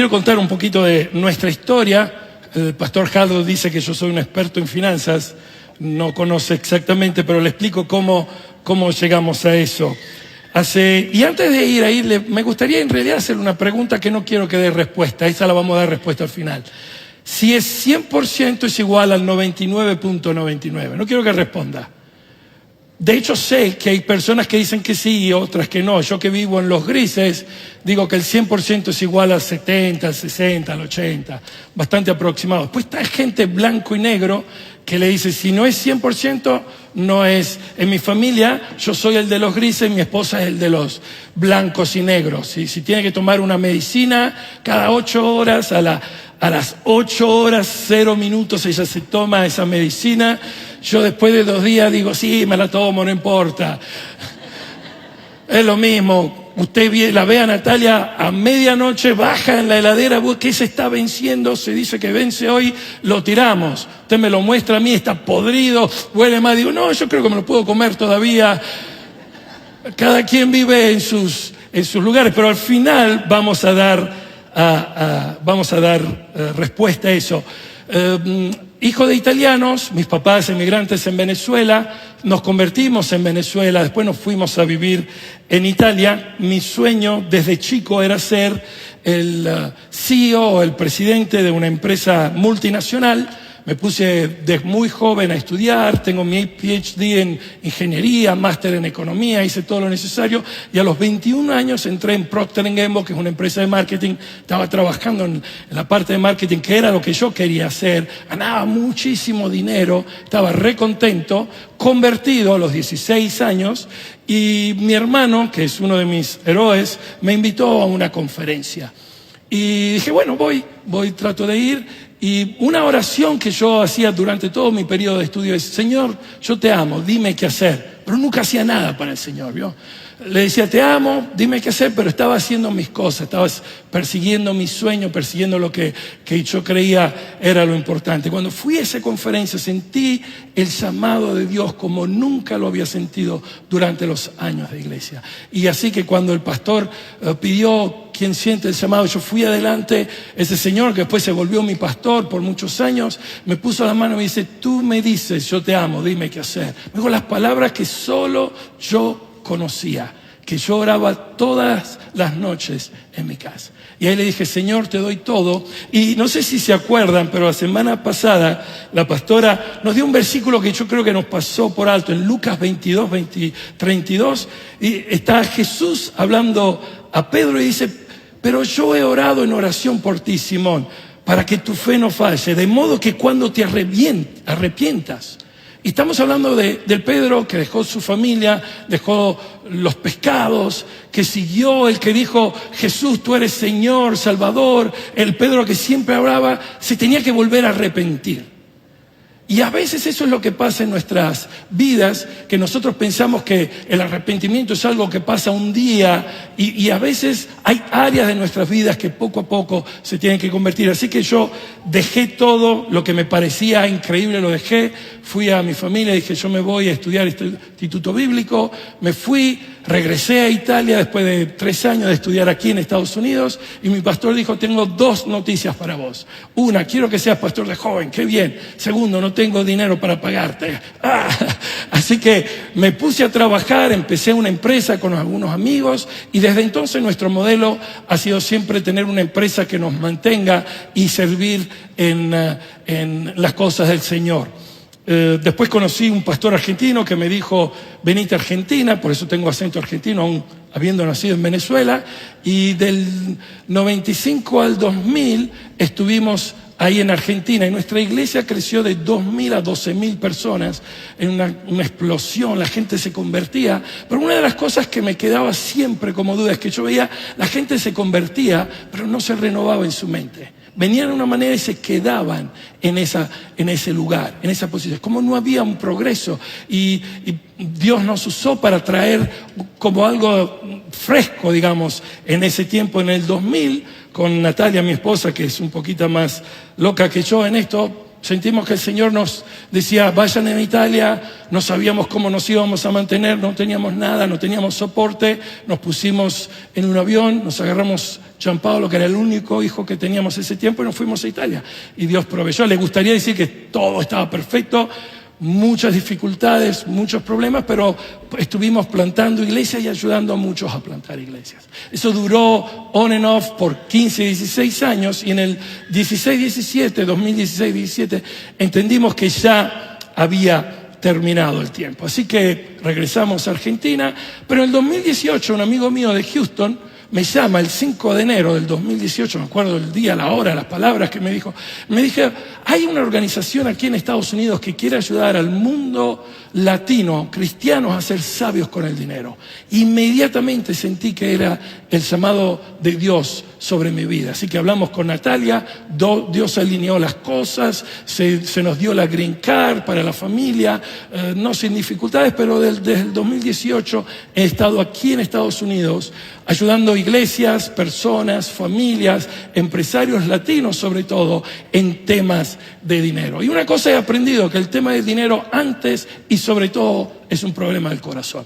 quiero contar un poquito de nuestra historia. El pastor Harold dice que yo soy un experto en finanzas. No conoce exactamente, pero le explico cómo llegamos a eso. Y antes de ir ahí, me gustaría en realidad hacerle una pregunta que no quiero que dé respuesta. Esa la vamos a dar respuesta al final. Si es 100% es igual al 99.99. No quiero que responda. De hecho, sé que hay personas que dicen que sí y otras que no. Yo que vivo en los grises, digo que el 100% es igual al 70, al 60, al 80. Bastante aproximado. Después está gente blanco y negro que le dice, si no es 100%, no es. En mi familia, yo soy el de los grises, mi esposa es el de los blancos y negros. Si tiene que tomar una medicina cada 8 horas, a las 8 horas, 0 minutos, ella se toma esa medicina. Yo después de 2 días digo, sí, me la tomo, no importa. Es lo mismo. Usted la ve a Natalia a medianoche, baja en la heladera, ¿qué se está venciendo? Se dice que vence hoy, lo tiramos. Usted me lo muestra a mí, está podrido, huele mal. Digo, no, yo creo que me lo puedo comer todavía. Cada quien vive en sus lugares, pero al final vamos a dar respuesta a eso. Hijo de italianos, mis papás emigrantes en Venezuela, nos convertimos en Venezuela, después nos fuimos a vivir en Italia. Mi sueño desde chico era ser el CEO, el presidente de una empresa multinacional. Me puse desde muy joven a estudiar, tengo mi PhD en ingeniería, máster en economía, hice todo lo necesario y a los 21 años entré en Procter & Gamble, que es una empresa de marketing. Estaba trabajando en la parte de marketing, que era lo que yo quería hacer. Ganaba muchísimo dinero, estaba re contento, convertido a los 16 años y mi hermano, que es uno de mis héroes, me invitó a una conferencia. Y dije, bueno, voy, trato de ir. Y una oración que yo hacía durante todo mi periodo de estudio es, Señor, yo te amo, dime qué hacer. Pero nunca hacía nada para el Señor, ¿vio? Le decía, te amo, dime qué hacer, pero estaba haciendo mis cosas, estaba persiguiendo mis sueños, persiguiendo lo que yo creía era lo importante. Cuando fui a esa conferencia sentí el llamado de Dios como nunca lo había sentido durante los años de iglesia. Y así que cuando el pastor pidió quién siente el llamado, yo fui adelante. Ese señor que después se volvió mi pastor por muchos años, me puso la mano y me dice, tú me dices, yo te amo, dime qué hacer. Me dijo las palabras que solo yo conocía, que yo oraba todas las noches en mi casa. Y ahí le dije, Señor, te doy todo. Y no sé si se acuerdan, pero la semana pasada la pastora nos dio un versículo que yo creo que nos pasó por alto. En Lucas 22, 32, y está Jesús hablando a Pedro y dice, pero yo he orado en oración por ti, Simón, para que tu fe no falle, de modo que cuando te arrepientas. Y estamos hablando del Pedro que dejó su familia, dejó los pescados, que siguió, el que dijo, Jesús, tú eres Señor, Salvador. El Pedro que siempre hablaba, se tenía que volver a arrepentir. Y a veces eso es lo que pasa en nuestras vidas, que nosotros pensamos que el arrepentimiento es algo que pasa un día y a veces hay áreas de nuestras vidas que poco a poco se tienen que convertir. Así que yo dejé todo lo que me parecía increíble, lo dejé, fui a mi familia, dije yo me voy a estudiar instituto bíblico, me fui, regresé a Italia después de 3 años de estudiar aquí en Estados Unidos y mi pastor dijo, tengo 2 noticias para vos. Una, quiero que seas pastor de joven, qué bien. Segundo, no tengo dinero para pagarte. Así que me puse a trabajar, empecé una empresa con algunos amigos y desde entonces nuestro modelo ha sido siempre tener una empresa que nos mantenga y servir en las cosas del Señor. Después conocí un pastor argentino que me dijo, venite a Argentina, por eso tengo acento argentino, aún habiendo nacido en Venezuela, y del 95 al 2000 estuvimos ahí en Argentina y nuestra iglesia creció de 2.000 a 12.000 personas en una explosión, la gente se convertía. Pero una de las cosas que me quedaba siempre como duda es que yo veía, la gente se convertía, pero no se renovaba en su mente. Venían de una manera y se quedaban en ese lugar, en esa posición. Como no había un progreso y Dios nos usó para traer como algo fresco, digamos, en ese tiempo, en el 2000, con Natalia, mi esposa, que es un poquito más loca que yo en esto, Sentimos que el Señor nos decía, vayan en Italia, no sabíamos cómo nos íbamos a mantener, no teníamos nada, no teníamos soporte, nos pusimos en un avión, nos agarramos Gianpaolo, que era el único hijo que teníamos ese tiempo, y nos fuimos a Italia. Y Dios proveyó. Le gustaría decir que todo estaba perfecto, muchas dificultades, muchos problemas, pero estuvimos plantando iglesias y ayudando a muchos a plantar iglesias. Eso duró on and off por 15, 16 años, y en el 2016-17, entendimos que ya había terminado el tiempo. Así que regresamos a Argentina, pero en el 2018 un amigo mío de Houston me llama el 5 de enero del 2018, me acuerdo el día, la hora, las palabras que me dijo. Me dije, hay una organización aquí en Estados Unidos que quiere ayudar al mundo latino, cristianos, a ser sabios con el dinero. Inmediatamente sentí que era el llamado de Dios sobre mi vida. Así que hablamos con Natalia, Dios alineó las cosas, se nos dio la green card para la familia, no sin dificultades, pero desde el 2018 he estado aquí en Estados Unidos ayudando iglesias, personas, familias, empresarios latinos sobre todo, en temas de dinero. Y una cosa he aprendido, que el tema del dinero antes y sobre todo es un problema del corazón.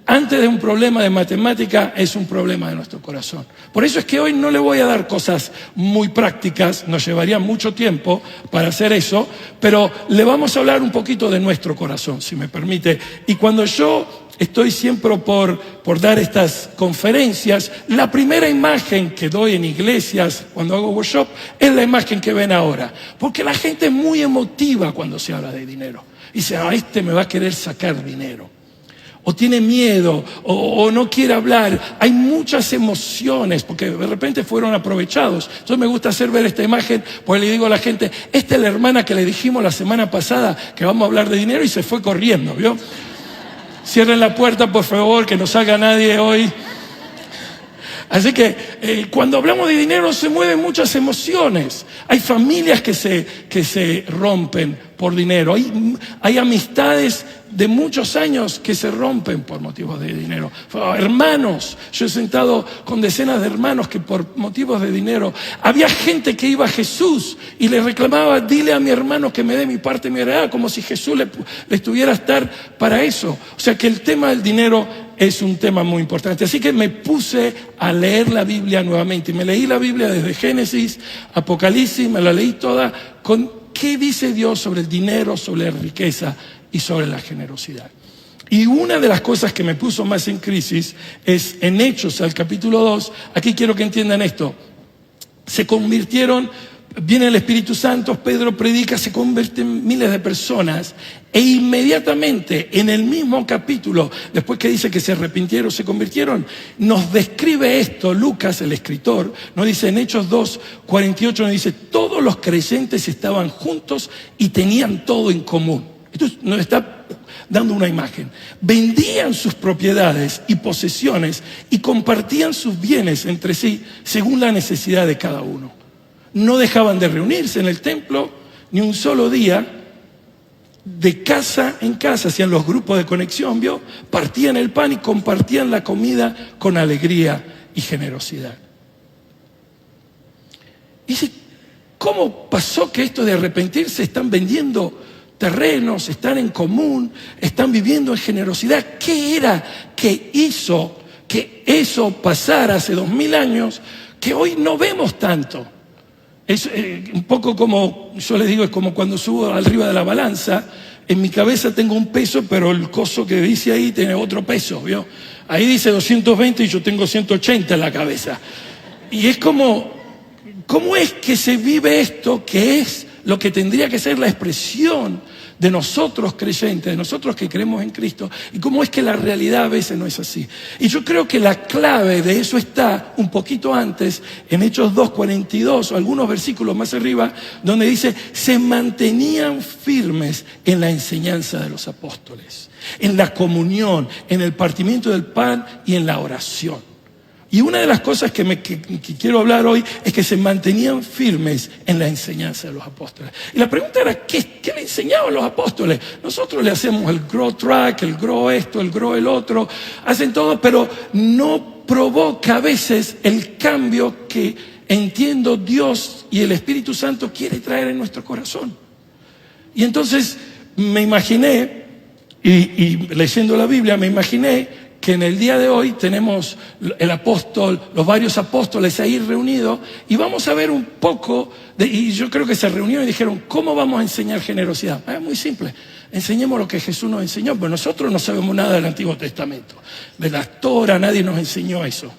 Antes de un problema de matemática es un problema de nuestro corazón. Por eso es que hoy no le voy a dar cosas muy prácticas, nos llevaría mucho tiempo para hacer eso, pero le vamos a hablar un poquito de nuestro corazón, si me permite. Y cuando yo estoy siempre por dar estas conferencias, la primera imagen que doy en iglesias cuando hago workshop es la imagen que ven ahora. Porque la gente es muy emotiva cuando se habla de dinero. Dice, este me va a querer sacar dinero. O tiene miedo, o no quiere hablar. Hay muchas emociones, porque de repente fueron aprovechados. Entonces me gusta hacer ver esta imagen, porque le digo a la gente, esta es la hermana que le dijimos la semana pasada que vamos a hablar de dinero y se fue corriendo, ¿vio? Cierren la puerta, por favor, que no salga nadie hoy. Así que cuando hablamos de dinero se mueven muchas emociones. Hay familias que se rompen por dinero. Hay amistades de muchos años que se rompen por motivos de dinero. Hermanos, yo he sentado con decenas de hermanos que por motivos de dinero. Había gente que iba a Jesús y le reclamaba, dile a mi hermano que me dé mi parte de mi heredad, como si Jesús le estuviera a estar para eso. O sea que el tema del dinero es un tema muy importante. Así que me puse a leer la Biblia nuevamente. Y me leí la Biblia desde Génesis, Apocalipsis, me la leí toda con qué dice Dios sobre el dinero, sobre la riqueza y sobre la generosidad. Y una de las cosas que me puso más en crisis es en Hechos, al capítulo 2. Aquí quiero que entiendan esto. Se convirtieron, viene el Espíritu Santo, Pedro predica, se convierten miles de personas. E inmediatamente, en el mismo capítulo, después que dice que se arrepintieron, se convirtieron, nos describe esto, Lucas, el escritor, nos dice en Hechos 2:48, nos dice, todos los creyentes estaban juntos y tenían todo en común. Esto nos está dando una imagen. Vendían sus propiedades y posesiones y compartían sus bienes entre sí según la necesidad de cada uno. No dejaban de reunirse en el templo ni un solo día. De casa en casa hacían los grupos de conexión, ¿vio? Partían el pan y compartían la comida con alegría y generosidad. Y dice, ¿cómo pasó que esto de arrepentirse están vendiendo terrenos, están en común, están viviendo en generosidad? ¿Qué era que hizo que eso pasara hace 2000 años que hoy no vemos tanto? Es un poco como, yo les digo, es como cuando subo arriba de la balanza, en mi cabeza tengo un peso, pero el coso que dice ahí tiene otro peso, ¿vio? Ahí dice 220 y yo tengo 180 en la cabeza. Y es como, ¿cómo es que se vive esto que es lo que tendría que ser la expresión de nosotros creyentes, de nosotros que creemos en Cristo, y cómo es que la realidad a veces no es así? Y yo creo que la clave de eso está un poquito antes, en Hechos 2:42, o algunos versículos más arriba, donde dice, se mantenían firmes en la enseñanza de los apóstoles, en la comunión, en el partimiento del pan y en la oración. Y una de las cosas que quiero hablar hoy es que se mantenían firmes en la enseñanza de los apóstoles. Y la pregunta era, ¿qué le enseñaban los apóstoles? Nosotros le hacemos el grow track, el grow esto, el grow el otro, hacen todo, pero no provoca a veces el cambio que entiendo Dios y el Espíritu Santo quiere traer en nuestro corazón. Y entonces me imaginé, y leyendo la Biblia, me imaginé que en el día de hoy tenemos el apóstol, los varios apóstoles ahí reunidos, y vamos a ver un poco, y yo creo que se reunieron y dijeron, ¿cómo vamos a enseñar generosidad? Muy simple, enseñemos lo que Jesús nos enseñó, pues nosotros no sabemos nada del Antiguo Testamento, de la Torah, nadie nos enseñó eso.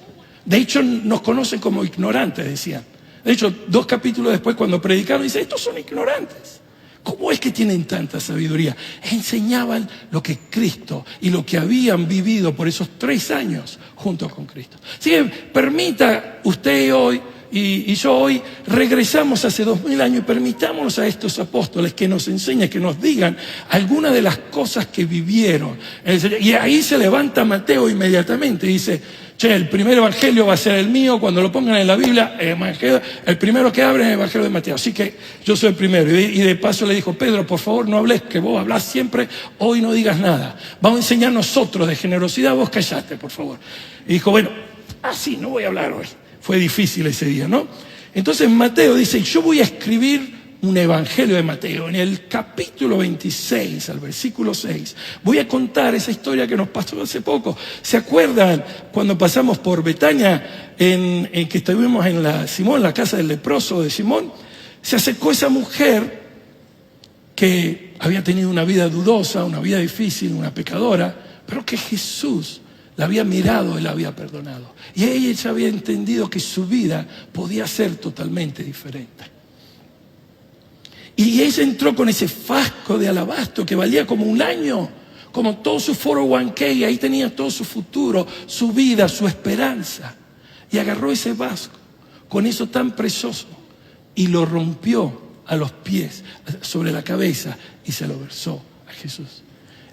De hecho, nos conocen como ignorantes, decían. De hecho, 2 capítulos después, cuando predicaron, dicen, estos son ignorantes. ¿Cómo es que tienen tanta sabiduría? Enseñaban lo que Cristo y lo que habían vivido por esos 3 años junto con Cristo. Así que permita usted hoy y yo hoy, regresamos hace 2000 años y permitámonos a estos apóstoles que nos enseñen, que nos digan algunas de las cosas que vivieron. Y ahí se levanta Mateo inmediatamente y dice, che, el primer evangelio va a ser el mío, cuando lo pongan en la Biblia, el primero que abre es el evangelio de Mateo. Así que yo soy el primero. Y de paso le dijo, Pedro, por favor no hables, que vos hablás siempre, hoy no digas nada. Vamos a enseñar nosotros de generosidad, vos callate, por favor. Y dijo, bueno, así no voy a hablar hoy. Fue difícil ese día, ¿no? Entonces Mateo dice, yo voy a escribir un evangelio de Mateo. En el capítulo 26, al versículo 6, voy a contar esa historia que nos pasó hace poco. ¿Se acuerdan cuando pasamos por Betania, en que estuvimos en la casa del leproso de Simón? Se acercó esa mujer que había tenido una vida dudosa, una vida difícil, una pecadora, pero que Jesús la había mirado y la había perdonado. Y ella había entendido que su vida podía ser totalmente diferente. Y ella entró con ese frasco de alabastro que valía como un año, como todo su 401k, y ahí tenía todo su futuro, su vida, su esperanza. Y agarró ese vasco con eso tan precioso y lo rompió a los pies, sobre la cabeza, y se lo versó a Jesús.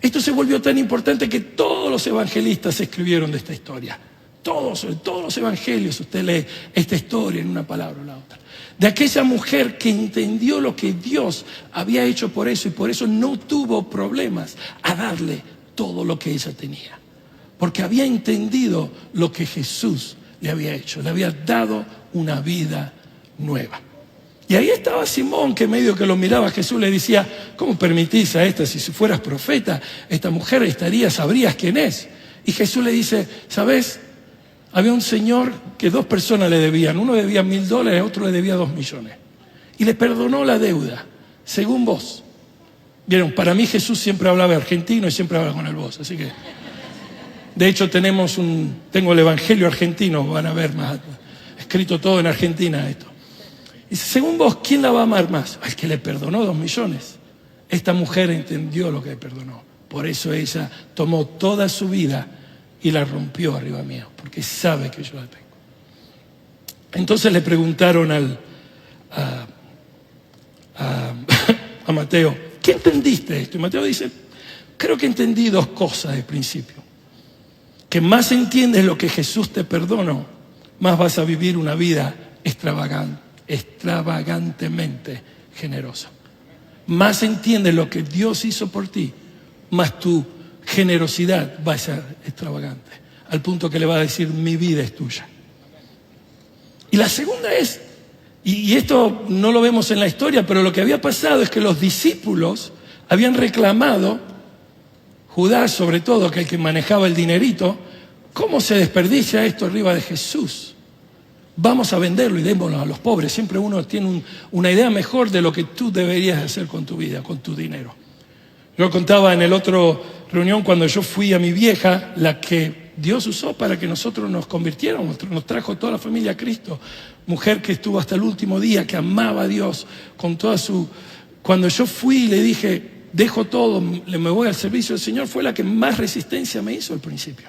Esto se volvió tan importante que todos los evangelistas escribieron de esta historia. Todos los evangelios usted lee esta historia en una palabra o la otra. De aquella mujer que entendió lo que Dios había hecho por eso, y por eso no tuvo problemas a darle todo lo que ella tenía. Porque había entendido lo que Jesús le había hecho. Le había dado una vida nueva. Y ahí estaba Simón, que medio que lo miraba a Jesús, le decía, ¿cómo permitís a esta? Si fueras profeta, esta mujer sabrías quién es. Y Jesús le dice, ¿sabes? Había un señor que 2 personas le debían. Uno debía $1,000, otro le debía 2 millones. Y le perdonó la deuda, según vos. Vieron, para mí Jesús siempre hablaba argentino y siempre habla con el vos. Así que, de hecho, tengo el evangelio argentino, van a ver más. Escrito todo en Argentina esto. Dice, según vos, ¿quién la va a amar más? Al que le perdonó 2 millones. Esta mujer entendió lo que le perdonó. Por eso ella tomó toda su vida y la rompió arriba mío, porque sabe que yo la tengo. Entonces le preguntaron a Mateo, ¿qué entendiste esto? Y Mateo dice, creo que entendí 2 cosas al principio. Que más entiendes lo que Jesús te perdonó, más vas a vivir una vida extravagantemente generosa. Más entiendes lo que Dios hizo por ti, más tu generosidad va a ser extravagante, al punto que le va a decir, mi vida es tuya. Y la segunda es, y esto no lo vemos en la historia, pero lo que había pasado es que los discípulos habían reclamado, Judas sobre todo, que el que manejaba el dinerito, ¿cómo se desperdicia esto arriba de Jesús? Vamos a venderlo y démoslo a los pobres. Siempre uno tiene una idea mejor de lo que tú deberías hacer con tu vida, con tu dinero. Yo contaba en el otro reunión cuando yo fui a mi vieja, la que Dios usó para que nosotros nos convirtiéramos, nos trajo toda la familia a Cristo. Mujer que estuvo hasta el último día, que amaba a Dios con toda su... Cuando yo fui y le dije, dejo todo, me voy al servicio del Señor, fue la que más resistencia me hizo al principio.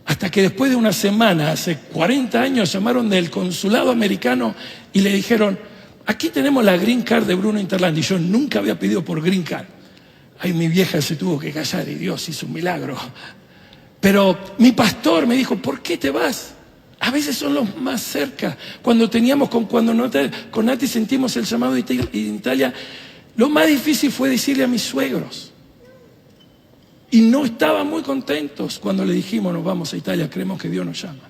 Hasta que después de una semana, hace 40 años, llamaron del consulado americano y le dijeron, aquí tenemos la green card de Bruno Interland. Y yo nunca había pedido por green card. Ahí mi vieja se tuvo que callar y Dios hizo un milagro. Pero mi pastor me dijo, ¿por qué te vas? A veces son los más cerca. Cuando con Nati sentimos el llamado de Italia, lo más difícil fue decirle a mis suegros. Y no estaban muy contentos cuando le dijimos, nos vamos a Italia, creemos que Dios nos llama.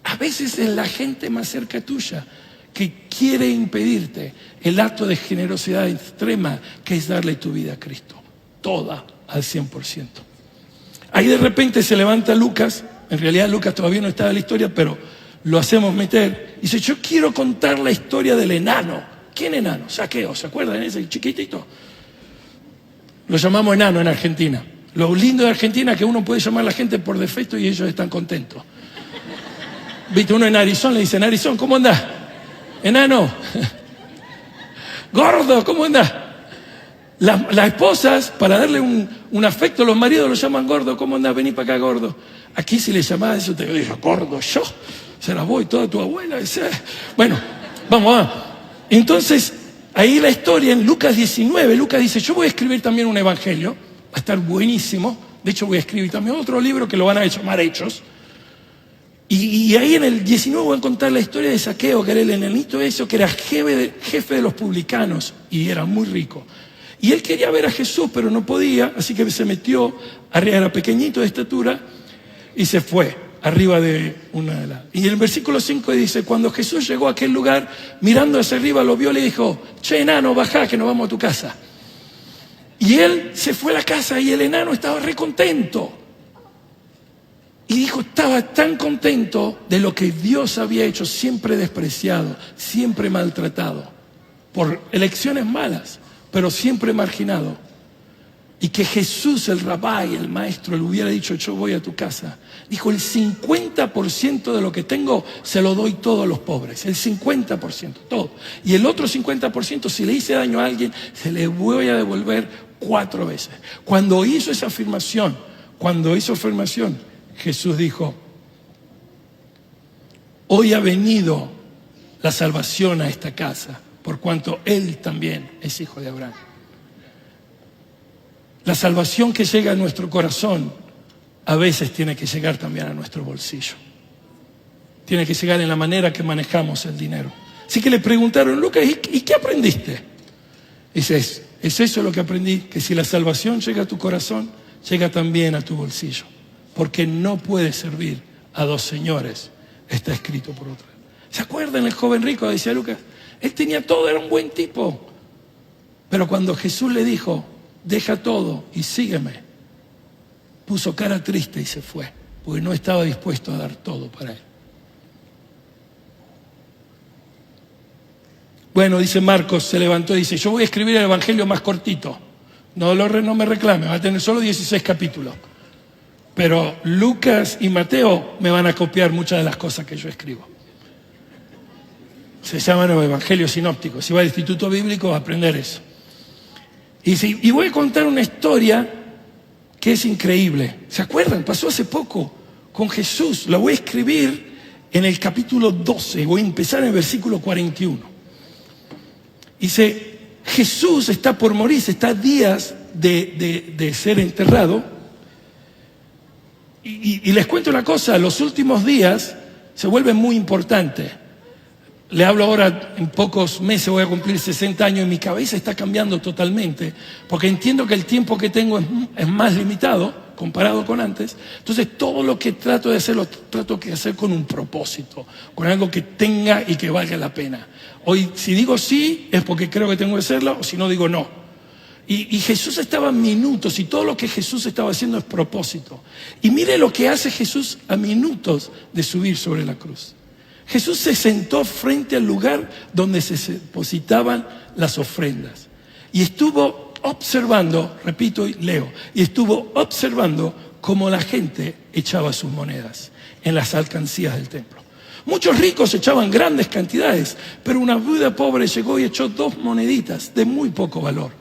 A veces es la gente más cerca tuya que quiere impedirte el acto de generosidad extrema que es darle tu vida a Cristo. Toda al 100%. Ahí de repente se levanta Lucas. En realidad Lucas todavía no estaba en la historia, pero lo hacemos meter. Y dice, yo quiero contar la historia del enano. ¿Quién enano? Zaqueo, ¿se acuerdan? Ese chiquitito. Lo llamamos enano en Argentina. Lo lindo de Argentina es que uno puede llamar a la gente por defecto y ellos están contentos. Viste, uno en Arizona le dice, Arizona, ¿cómo andás? Enano. Gordo, ¿cómo andás? Las esposas, para darle un afecto, los maridos lo llaman gordo. ¿Cómo andás? Vení para acá, gordo. Aquí si le llamás eso, te digo, gordo, yo. Se la voy, toda tu abuela. Bueno, vamos. Entonces, ahí la historia en Lucas 19, Lucas dice, yo voy a escribir también un evangelio. Va a estar buenísimo. De hecho, voy a escribir también otro libro que lo van a llamar Hechos. Y ahí en el 19 voy a contar la historia de Zaqueo, que era el enanito eso, que era jefe de los publicanos y era muy rico. Y él quería ver a Jesús, pero no podía, así que se metió, era pequeñito de estatura, y se fue arriba de una de las... Y en el versículo 5 dice, cuando Jesús llegó a aquel lugar, mirando hacia arriba, lo vio y le dijo, che, enano, bajá, que nos vamos a tu casa. Y él se fue a la casa y el enano estaba re contento. Y dijo, estaba tan contento de lo que Dios había hecho, siempre despreciado, siempre maltratado, por elecciones malas, pero siempre marginado. Y que Jesús, el rabí, el maestro, le hubiera dicho, yo voy a tu casa. Dijo, el 50% de lo que tengo se lo doy todo a los pobres. El 50%, todo. Y el otro 50%, si le hice daño a alguien, se le voy a devolver 4 veces. Cuando hizo esa afirmación, Jesús dijo, hoy ha venido la salvación a esta casa, por cuanto Él también es hijo de Abraham. La salvación que llega a nuestro corazón a veces tiene que llegar también a nuestro bolsillo. Tiene que llegar en la manera que manejamos el dinero. Así que le preguntaron, Lucas, ¿y qué aprendiste? Dice, es eso lo que aprendí, que si la salvación llega a tu corazón, llega también a tu bolsillo. Porque no puedes servir a 2 señores, está escrito por otra. ¿Se acuerdan el joven rico? Decía Lucas, él tenía todo, era un buen tipo. Pero cuando Jesús le dijo, deja todo y sígueme, puso cara triste y se fue, porque no estaba dispuesto a dar todo para él. Bueno, dice Marcos, se levantó y dice, yo voy a escribir el evangelio más cortito. No me reclame, va a tener solo 16 capítulos. Pero Lucas y Mateo me van a copiar muchas de las cosas que yo escribo. Se llaman los evangelios sinópticos. Si va al instituto bíblico va a aprender eso. Y voy a contar una historia que es increíble. ¿Se acuerdan? Pasó hace poco con Jesús. La voy a escribir en el capítulo 12. Voy a empezar en el versículo 41. Dice, Jesús está por morir, está a días de ser enterrado. Y les cuento una cosa, los últimos días se vuelven muy importantes. Le hablo ahora, en pocos meses voy a cumplir 60 años y mi cabeza está cambiando totalmente, porque entiendo que el tiempo que tengo es más limitado comparado con antes. Entonces todo lo que trato de hacer, lo trato de hacer con un propósito, con algo que tenga y que valga la pena. Hoy, si digo sí, es porque creo que tengo que hacerlo, o si no, digo no. Y Jesús estaba a minutos, y todo lo que Jesús estaba haciendo es propósito. Y mire lo que hace Jesús a minutos de subir sobre la cruz. Jesús se sentó frente al lugar donde se depositaban las ofrendas. Y estuvo observando, repito y leo, y estuvo observando cómo la gente echaba sus monedas en las alcancías del templo. Muchos ricos echaban grandes cantidades, pero una viuda pobre llegó y echó 2 moneditas de muy poco valor.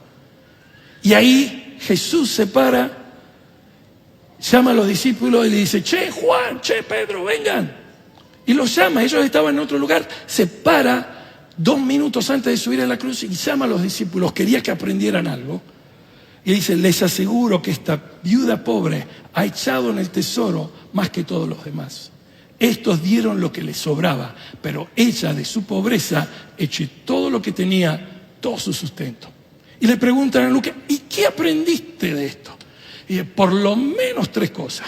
Y ahí Jesús se para, llama a los discípulos y le dice, che Juan, che Pedro, vengan. Y los llama, ellos estaban en otro lugar, se para 2 minutos antes de subir a la cruz y llama a los discípulos, quería que aprendieran algo. Y dice, les aseguro que esta viuda pobre ha echado en el tesoro más que todos los demás. Estos dieron lo que les sobraba, pero ella de su pobreza echó todo lo que tenía, todo su sustento. Y le preguntan a Lucas, ¿y qué aprendiste de esto? Y por lo menos 3 cosas.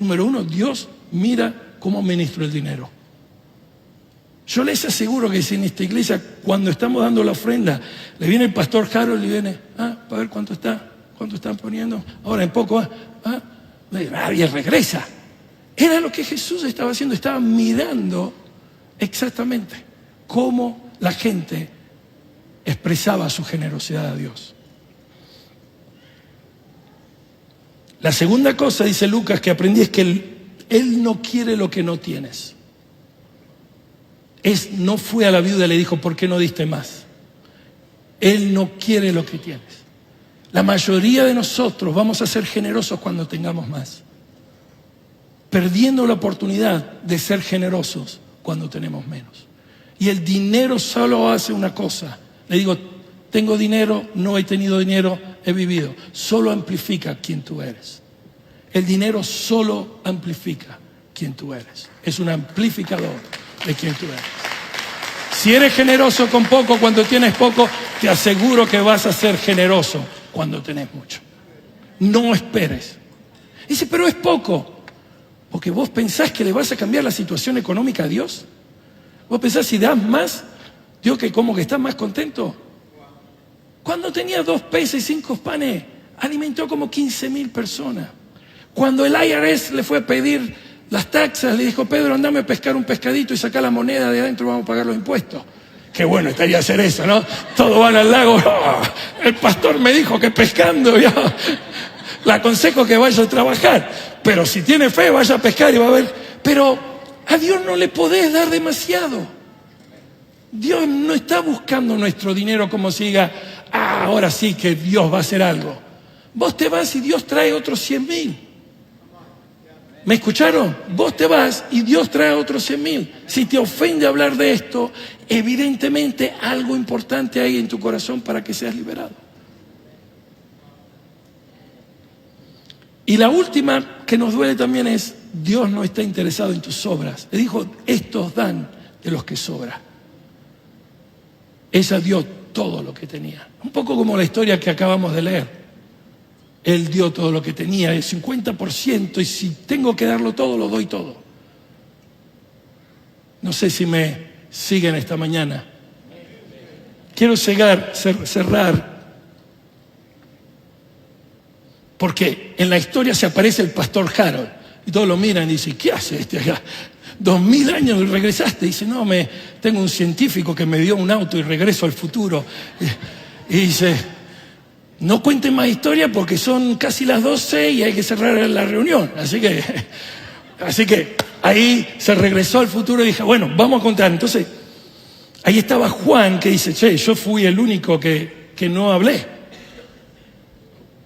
Número 1, Dios mira cómo administro el dinero. Yo les aseguro que si en esta iglesia, cuando estamos dando la ofrenda, le viene el pastor Harold y viene, para ver cuánto están poniendo, ahora en poco, nadie regresa. Era lo que Jesús estaba haciendo, estaba mirando exactamente cómo la gente expresaba su generosidad a Dios. La segunda cosa, dice Lucas, que aprendí es que Él no quiere lo que no tienes. No fue a la viuda y le dijo, ¿por qué no diste más? Él no quiere lo que tienes. La mayoría de nosotros vamos a ser generosos cuando tengamos más, perdiendo la oportunidad de ser generosos cuando tenemos menos. Y el dinero solo hace una cosa. Le digo, tengo dinero, no he tenido dinero, he vivido. Solo amplifica quién tú eres. El dinero solo amplifica quién tú eres. Es un amplificador de quién tú eres. Si eres generoso con poco cuando tienes poco, te aseguro que vas a ser generoso cuando tenés mucho. No esperes. Dice, pero es poco. Porque vos pensás que le vas a cambiar la situación económica a Dios. Vos pensás si das más, Dios que como que estás más contento. Cuando tenía 2 peces y 5 panes, alimentó como 15.000 personas. Cuando el IRS le fue a pedir las taxas, le dijo, Pedro, andame a pescar un pescadito y saca la moneda de adentro, vamos a pagar los impuestos. Qué bueno estaría hacer eso, ¿no? Todos van al lago, el pastor me dijo que pescando, yo le aconsejo que vaya a trabajar, pero si tiene fe vaya a pescar y va a ver. Pero a Dios no le podés dar demasiado. Dios no está buscando nuestro dinero como si diga, ahora sí que Dios va a hacer algo. Vos te vas y Dios trae otros 100.000. ¿Me escucharon? Vos te vas y Dios trae otros 100.000. Si te ofende hablar de esto, evidentemente algo importante hay en tu corazón para que seas liberado. Y la última que nos duele también es, Dios no está interesado en tus obras. Le dijo, estos dan de los que sobra. Ella dio todo lo que tenía. Un poco como la historia que acabamos de leer. Él dio todo lo que tenía, el 50%, y si tengo que darlo todo, lo doy todo. No sé si me siguen esta mañana. Quiero cerrar, porque en la historia se aparece el pastor Harold, y todos lo miran y dicen, ¿qué hace este acá? 2000 años y regresaste. Y dice, no, tengo un científico que me dio un auto y regreso al futuro. Y dice, no cuenten más historias porque son casi las 12 y hay que cerrar la reunión. Así que ahí se regresó al futuro y dije, bueno, vamos a contar. Entonces, ahí estaba Juan que dice, yo fui el único que no hablé.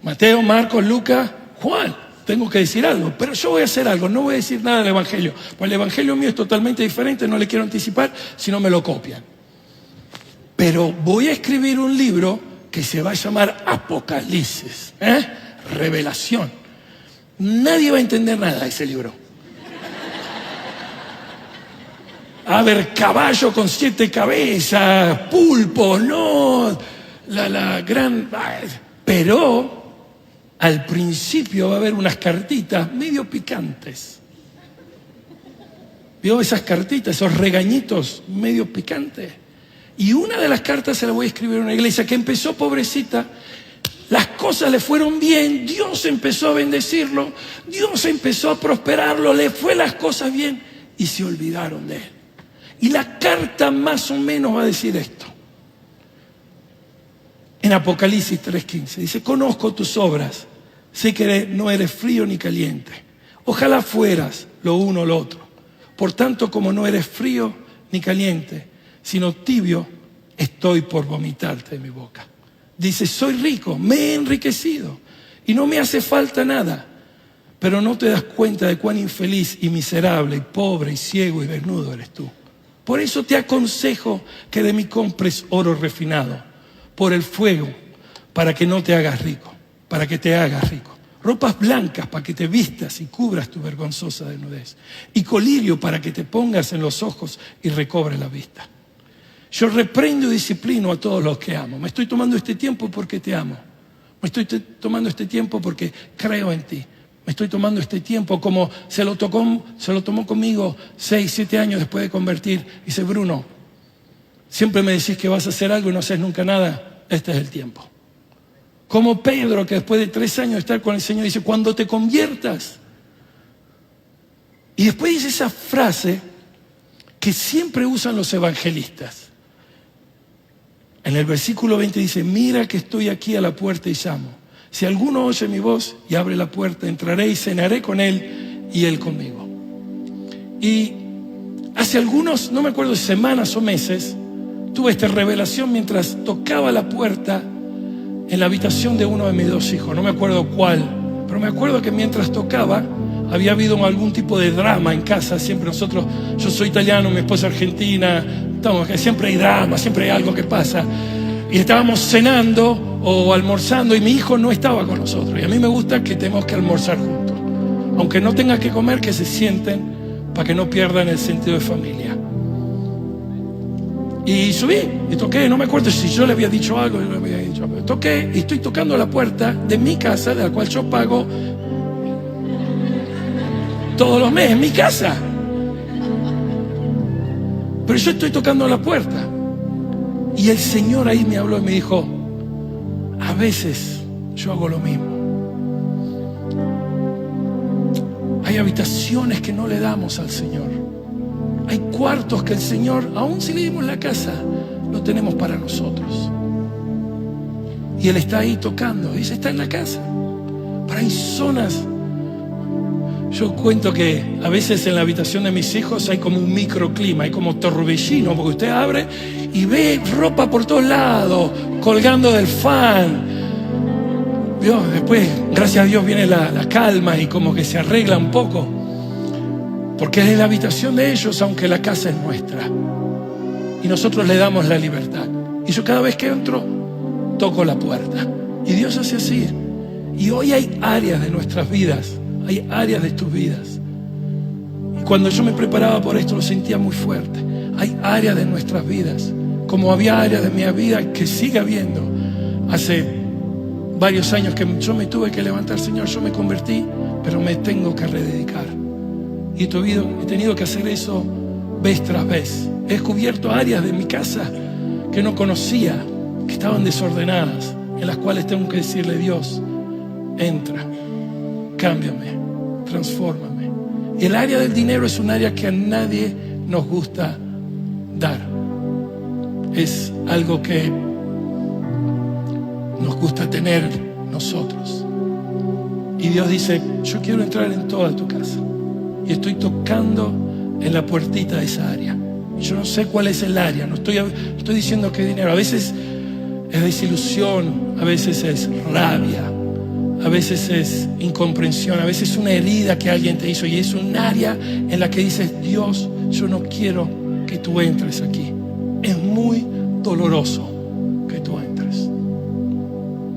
Mateo, Marcos, Lucas, Juan, tengo que decir algo. Pero yo voy a hacer algo, no voy a decir nada del Evangelio. Pues el Evangelio mío es totalmente diferente, no le quiero anticipar, si no me lo copian. Pero voy a escribir un libro que se va a llamar Apocalipsis, Revelación. Nadie va a entender nada de ese libro. Va a haber caballo con 7 cabezas, pulpo, no, la gran... Pero al principio va a haber unas cartitas medio picantes. ¿Vio esas cartitas, esos regañitos medio picantes? Y una de las cartas se la voy a escribir a una iglesia que empezó pobrecita, las cosas le fueron bien, Dios empezó a bendecirlo, Dios empezó a prosperarlo, le fue las cosas bien y se olvidaron de él. Y la carta más o menos va a decir esto. En Apocalipsis 3:15 dice, conozco tus obras, sé que no eres frío ni caliente. Ojalá fueras lo uno o lo otro. Por tanto, como no eres frío ni caliente, sino tibio, estoy por vomitarte de mi boca. Dice, soy rico, me he enriquecido y no me hace falta nada, pero no te das cuenta de cuán infeliz y miserable y pobre y ciego y desnudo eres tú. Por eso te aconsejo que de mí compres oro refinado por el fuego, para que no te hagas rico, para que te hagas rico. Ropas blancas para que te vistas y cubras tu vergonzosa desnudez. Y colirio para que te pongas en los ojos y recobres la vista. Yo reprendo y disciplino a todos los que amo. Me estoy tomando este tiempo porque te amo. Me estoy tomando este tiempo porque creo en ti. Me estoy tomando este tiempo como se lo tomó conmigo 6, 7 años después de convertir. Dice, Bruno, siempre me decís que vas a hacer algo y no haces nunca nada. Este es el tiempo. Como Pedro, que después de 3 años de estar con el Señor, dice, cuando te conviertas. Y después dice esa frase que siempre usan los evangelistas. En el versículo 20 dice, mira que estoy aquí a la puerta y llamo. Si alguno oye mi voz y abre la puerta, entraré y cenaré con él y él conmigo. Y hace algunos, no me acuerdo, semanas o meses, tuve esta revelación mientras tocaba la puerta en la habitación de uno de mis 2 hijos. No me acuerdo cuál, pero me acuerdo que mientras tocaba había habido algún tipo de drama en casa. Siempre nosotros, yo soy italiano, mi esposa argentina, siempre hay drama, siempre hay algo que pasa. Y estábamos cenando o almorzando y mi hijo no estaba con nosotros. Y a mí me gusta que tenemos que almorzar juntos. Aunque no tenga que comer, que se sienten para que no pierdan el sentido de familia. Y subí y toqué, no me acuerdo si yo le había dicho algo, yo le había dicho algo. Toqué y estoy tocando la puerta de mi casa, de la cual yo pago todos los meses, mi casa. Pero yo estoy tocando la puerta. Y el Señor ahí me habló y me dijo, a veces yo hago lo mismo. Hay habitaciones que no le damos al Señor. Hay cuartos que el Señor, aún si le dimos la casa, lo tenemos para nosotros. Y Él está ahí tocando. Dice, está en la casa. Pero hay zonas. Yo cuento que a veces en la habitación de mis hijos hay como un microclima, hay como torbellino, porque usted abre y ve ropa por todos lados, colgando del fan. Dios, después, gracias a Dios, viene la calma y como que se arregla un poco. Porque es la habitación de ellos, aunque la casa es nuestra. Y nosotros le damos la libertad. Y yo cada vez que entro, toco la puerta. Y Dios hace así. Y hoy hay áreas de nuestras vidas. Hay áreas de tus vidas. Y cuando yo me preparaba por esto lo sentía muy fuerte. Hay áreas de nuestras vidas, como había áreas de mi vida que sigue habiendo. Hace varios años que yo me tuve que levantar, Señor, yo me convertí, pero me tengo que rededicar. Y he tenido que hacer eso vez tras vez. He descubierto áreas de mi casa que no conocía, que estaban desordenadas, en las cuales tengo que decirle, Dios, entra. Cámbiame, transfórmame. El área del dinero es un área que a nadie nos gusta dar. Es algo que nos gusta tener nosotros. Y Dios dice, yo quiero entrar en toda tu casa. Y estoy tocando en la puertita de esa área. Yo no sé cuál es el área, no estoy diciendo que dinero. A veces es desilusión, a veces es rabia. A veces es incomprensión, a veces es una herida que alguien te hizo y es un área en la que dices, Dios, yo no quiero que tú entres aquí. Es muy doloroso que tú entres.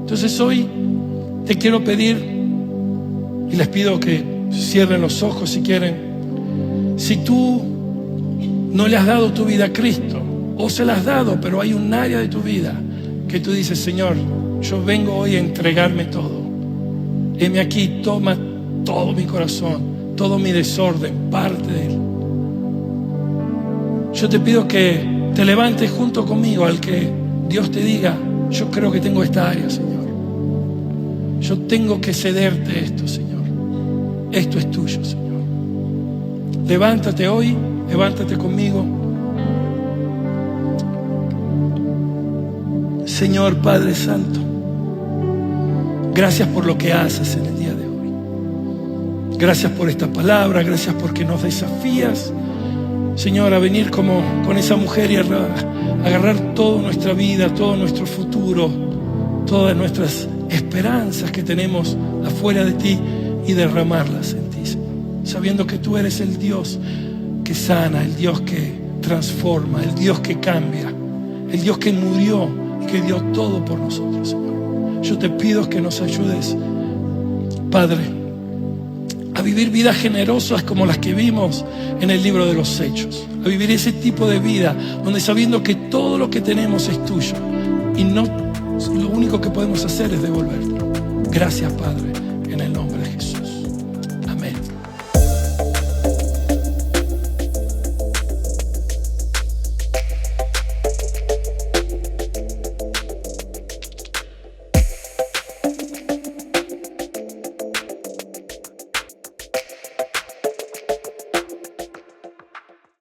Entonces hoy te quiero pedir y les pido que cierren los ojos si quieren. Si tú no le has dado tu vida a Cristo o se la has dado, pero hay un área de tu vida que tú dices, Señor, yo vengo hoy a entregarme todo. Heme aquí, toma todo mi corazón, todo mi desorden, parte de él. Yo te pido que te levantes junto conmigo al que Dios te diga, yo creo que tengo esta área, Señor. Yo tengo que cederte esto, Señor. Esto es tuyo, Señor. Levántate hoy, levántate conmigo. Señor Padre Santo, gracias por lo que haces en el día de hoy. Gracias por esta palabra, gracias porque nos desafías, Señor, a venir como con esa mujer y a agarrar toda nuestra vida, todo nuestro futuro, todas nuestras esperanzas que tenemos afuera de ti y derramarlas en ti, Señor. Sabiendo que tú eres el Dios que sana, el Dios que transforma, el Dios que cambia, el Dios que murió y que dio todo por nosotros, Señor. Yo te pido que nos ayudes, Padre, a vivir vidas generosas como las que vimos en el libro de los Hechos. A vivir ese tipo de vida donde sabiendo que todo lo que tenemos es tuyo y no Lo único que podemos hacer es devolverte. Gracias, Padre, en el nombre de Jesús.